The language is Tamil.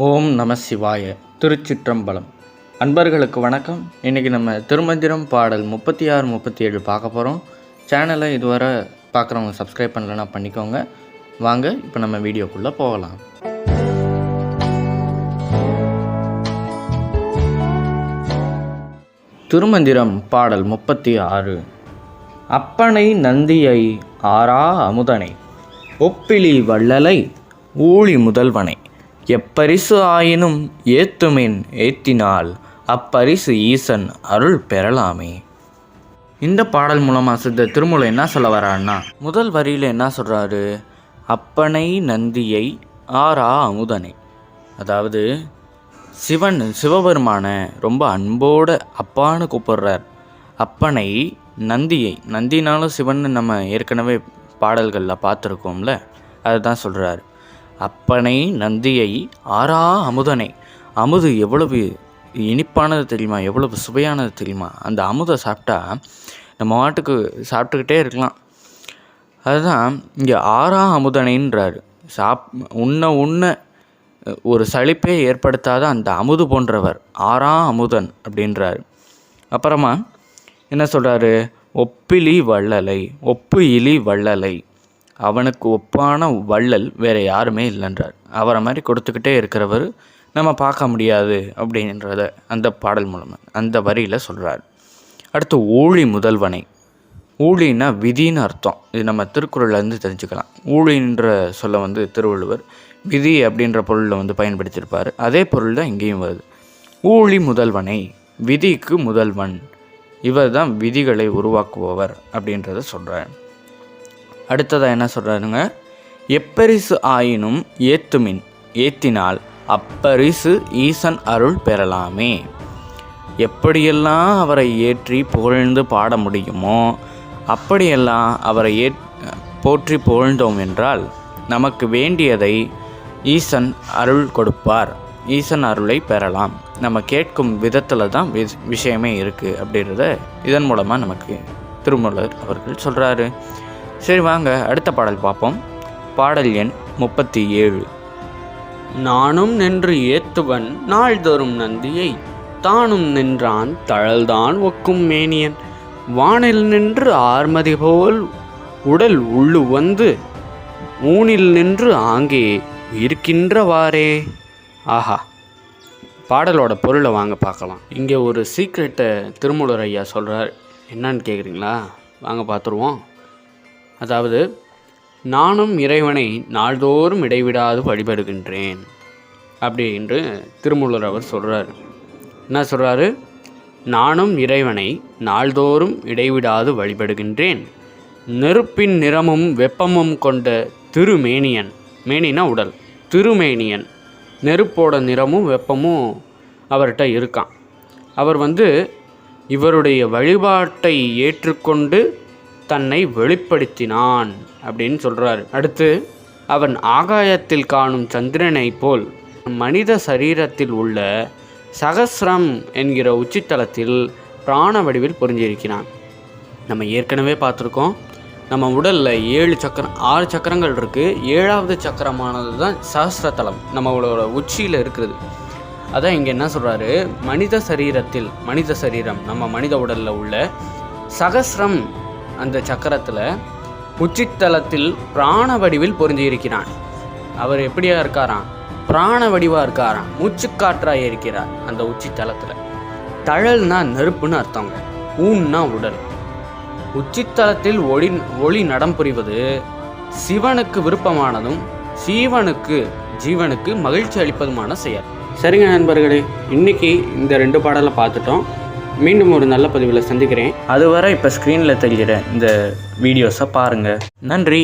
ஓம் நம சிவாய. திருச்சிற்றம்பலம். அன்பர்களுக்கு வணக்கம். இன்றைக்கி நம்ம திருமந்திரம் பாடல் 36, 37 பார்க்க போகிறோம். சேனலை இதுவரை பார்க்குறவங்க சப்ஸ்கிரைப் பண்ணலன்னா பண்ணிக்கோங்க. வாங்க இப்போ நம்ம வீடியோக்குள்ளே போகலாம். திருமந்திரம் பாடல் 36. அப்பனை நந்தியை ஆரா அமுதனை, ஒப்பிலி வள்ளலை ஊழி முதல்வனை, எப்பரிசு ஆயினும் ஏத்துமின் ஏத்தினால் அப்பரிசு ஈசன் அருள் பெறலாமே. இந்த பாடல் மூலமாக சித்த திருமூல என்ன சொல்ல வர்றாருன்னா, முதல் வரியில் என்ன சொல்கிறாரு? அப்பனை நந்தியை ஆரா அமுதனை. அதாவது சிவபெருமான ரொம்ப அன்போடு அப்பான்னு கூப்பிடுறார். அப்பனை நந்தியை, நந்தினாலும் சிவன் நம்ம ஏற்கனவே பாடல்களில் பார்த்துருக்கோம்ல, அதுதான் சொல்கிறாரு. அப்பனை நந்தியை ஆரா அமுதனை. அமுது எவ்வளவு இனிப்பானது தெரியுமா, எவ்வளவு சுவையானது தெரியுமா? அந்த அமுதை சாப்பிட்டா நம்ம வாட்டுக்கு சாப்பிட்டுக்கிட்டே இருக்கலாம். அதுதான் இங்கே ஆரா அமுதனைன்றாரு. உண்ண ஒரு சலிப்பே ஏற்படுத்தாத அந்த அமுது போன்றவர் ஆரா அமுதன் அப்படின்றாரு. அப்புறமா என்ன சொல்கிறாரு? ஒப்பிலி வள்ளலை, ஒப்பு இலி வள்ளலை, அவனுக்கு ஒப்பான வள்ளல் வேறு யாருமே இல்லைன்றார். அவரை மாதிரி கொடுத்துக்கிட்டே இருக்கிறவர் நம்ம பார்க்க முடியாது அப்படின்றத அந்த பாடல் மூலமாக அந்த வரியில் சொல்கிறார். அடுத்து ஊழி முதல்வனை. ஊழின்னா விதின்னு அர்த்தம். இது நம்ம திருக்குறள்லேருந்து தெரிஞ்சுக்கலாம். ஊழின்ற சொல்ல திருவள்ளுவர் விதி அப்படின்ற பொருளில் பயன்படுத்தியிருப்பார். அதே பொருள் தான் இங்கேயும் வருது. ஊழி முதல்வனை, விதிக்கு முதல்வன், இவர் தான் விதிகளை உருவாக்குபவர் அப்படின்றத சொல்கிறார். அடுத்ததாக என்ன சொல்கிறாருங்க? எப்பரிசு ஆயினும் ஏத்துமின் ஏத்தினால் அப்பரிசு ஈசன் அருள் பெறலாமே. எப்படியெல்லாம் அவரை ஏற்றி புகழ்ந்து பாட முடியுமோ அப்படியெல்லாம் அவரை போற்றி புகழ்ந்தோம் என்றால் நமக்கு வேண்டியதை ஈசன் அருள் கொடுப்பார். ஈசன் அருளை பெறலாம். நம்ம கேட்கும் விதத்தில் தான் விஷயமே இருக்குது அப்படின்றத இதன் மூலமாக நமக்கு திருமூலர் அவர்கள் சொல்கிறாரு. சரி, வாங்க அடுத்த பாடல் பார்ப்போம். பாடல் எண் 37. நானும் நின்று ஏத்துவன் நாள்தோறும் நந்தியை, தானும் நின்றான் தழல்தான் ஒக்கும் மேனியன், வானில் நின்று ஆர்மதி போல் உடல் உள்ளு வந்து, ஊனில் நின்று ஆங்கே இருக்கின்றவாறே. ஆஹா, பாடலோட பொருளை வாங்க பார்க்கலாம். இங்கே ஒரு சீக்ரெட்டை திருமூலர் ஐயா சொல்கிறார். என்னன்னு கேட்குறீங்களா? வாங்க பார்த்துருவோம். அதாவது, நானும் இறைவனை நாள்தோறும் இடைவிடாது வழிபடுகின்றேன் என்று திருமூலர் அவர் சொல்கிறார். என்ன சொல்கிறாரு? நானும் இறைவனை நாள்தோறும் இடைவிடாது வழிபடுகின்றேன். நெருப்பின் நிறமும் வெப்பமும் கொண்ட திருமேனியன், மேனினா உடல், திருமேனியன், நெருப்போட நிறமும் வெப்பமும் அவர்கிட்ட இருக்கான். அவர் இவருடைய வழிபாட்டை ஏற்றுக்கொண்டு தன்னை வெளிப்படுத்தினான் அப்படின்னு சொல்கிறார். அடுத்து, அவன் ஆகாயத்தில் காணும் சந்திரனை போல் மனித சரீரத்தில் உள்ள சகஸ்ரம் என்கிற உச்சித்தலத்தில் பிராண வடிவில் பொருந்தியிருக்கிறான். நம்ம ஏற்கனவே பார்த்துருக்கோம். நம்ம உடலில் 6 சக்கரங்கள் இருக்குது. 7வது சக்கரமானது தான் சகஸ்ரத்தலம், நம்மளோட உச்சியில் இருக்கிறது. அதான் இங்கே என்ன சொல்கிறாரு? மனித சரீரம் நம்ம மனித உடலில் உள்ள சகஸ்ரம், அந்த சக்கரத்தில் உச்சித்தலத்தில் பிராண வடிவில் பொருந்தியிருக்கிறான். அவர் எப்படியா இருக்காராம்? பிராண வடிவாக இருக்காராம், மூச்சுக்காற்றாக இருக்கிறார் அந்த உச்சித்தலத்தில். தழல்னா நெருப்புன்னு அர்த்தங்க, ஊன்னா உடல். உச்சித்தலத்தில் ஒளி நடம் புரிவது சிவனுக்கு விருப்பமானதும் ஜீவனுக்கு மகிழ்ச்சி அளிப்பதுமான செயல். சரிங்க நண்பர்களே, இன்னைக்கு இந்த 2 பாடலை பார்த்துட்டோம். மீண்டும் ஒரு நல்ல பதிவில் சந்திக்கிறேன். அதுவரை இப்போ ஸ்க்ரீனில் தெரிகிற இந்த வீடியோஸை பாருங்கள். நன்றி.